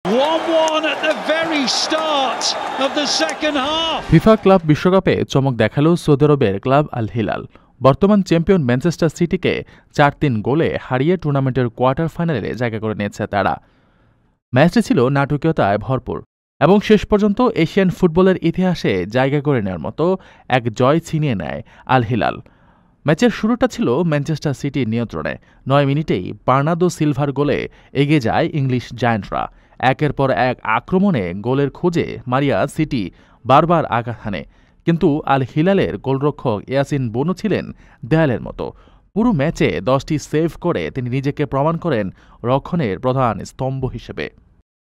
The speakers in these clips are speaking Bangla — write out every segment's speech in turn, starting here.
1-1 at the very start of the second half. FIFA club বিশ্বকাপে চমক দেখালো সৌদি আরবের ক্লাব আল হিলাল। বর্তমান চ্যাম্পিয়ন ম্যানচেস্টার সিটিকে 4-3 গোলে হারিয়ে টুর্নামেন্টের কোয়ার্টার ফাইনালে জায়গা করে নিয়েছে তারা। ম্যাচটি ছিল নাটকীয়তায় ভরপুর এবং শেষ পর্যন্ত এশিয়ান ফুটবলের ইতিহাসে জায়গা করে নেওয়ার মতো এক জয় ছিনিয়ে নেয় আল হিলাল। ম্যাচের শুরুটা ছিল ম্যানচেস্টার সিটির নিয়ন্ত্রণে। 9 মিনিটেই বার্নার্দো সিলভার গোলে এগিয়ে যায় ইংলিশ জায়ান্টরা। একের পর এক আক্রমণে গোলের খোঁজে মারিয়া সিটি বারবার আঘাত হানে, কিন্তু আল হিলালের গোলরক্ষক ইয়াসিন বনু ছিলেন দেয়ালের মতো। পুরো ম্যাচে 10টি সেভ করে তিনি নিজেকে প্রমাণ করেন রক্ষণের প্রধান স্তম্ভ হিসেবে।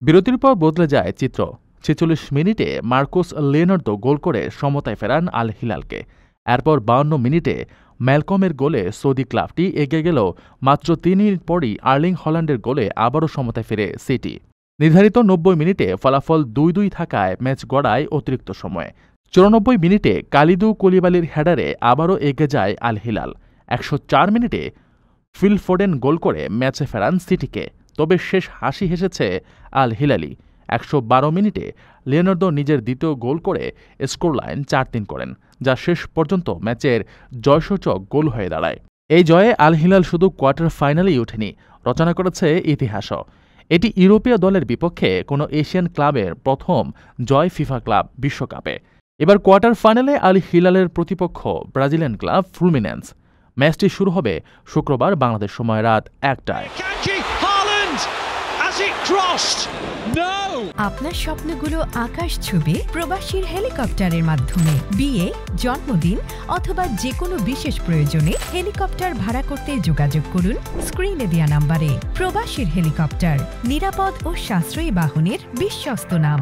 বিরতির পর বদলে যায় চিত্র। 46 মিনিটে মার্কোস লিওনার্দো গোল করে সমতায় ফেরান আল হিলালকে। এরপর 52 মিনিটে ম্যালকমের গোলে সৌদি ক্লাবটি এগিয়ে গেল। মাত্র 3 মিনিট পরই আর্লিং হল্যান্ডের গোলে আবারও সমতায় ফিরে সিটি। নির্ধারিত 90 মিনিটে ফলাফল 2-2 থাকায় ম্যাচ গড়ায় অতিরিক্ত সময়ে। 94 মিনিটে কালিদু কুলিবালির হেডারে আবারও এগিয়ে যায় আল হিলাল। 104 মিনিটে ফিল ফোডেন গোল করে ম্যাচে ফেরান সিটিকে। তবে শেষ হাসি হেসেছে আল হিলালি। 112 মিনিটে লিওনার্দো নিজের দ্বিতীয় গোল করে স্কোরলাইন 4-3 করেন, যা শেষ পর্যন্ত ম্যাচের জয়সূচক গোল হয়ে দাঁড়ায়। এই জয়ে আল হিলাল শুধু কোয়ার্টার ফাইনালেই ওঠেনি, রচনা করেছে ইতিহাসও। এটি ইউরোপীয় দলের বিপক্ষে কোনো এশিয়ান ক্লাবের প্রথম জয় ফিফা ক্লাব বিশ্বকাপে। এবার কোয়ার্টার ফাইনালে আল হিলালের প্রতিপক্ষ ব্রাজিলিয়ান ক্লাব ফ্লুমিনেন্স। ম্যাচটি শুরু হবে শুক্রবার বাংলাদেশ সময় রাত 1টায়। আপনার স্বপ্নগুলো আকাশ ছুবে প্রবাসীর হেলিকপ্টারের মাধ্যমে। বিয়ে, জন্মদিন অথবা যে কোনো বিশেষ প্রয়োজনে হেলিকপ্টার ভাড়া করতে যোগাযোগ করুন স্ক্রিনে দেয়া নাম্বারে। প্রবাসীর হেলিকপ্টার, নিরাপদ ও সাশ্রয়ী বাহনের বিশ্বস্ত নাম।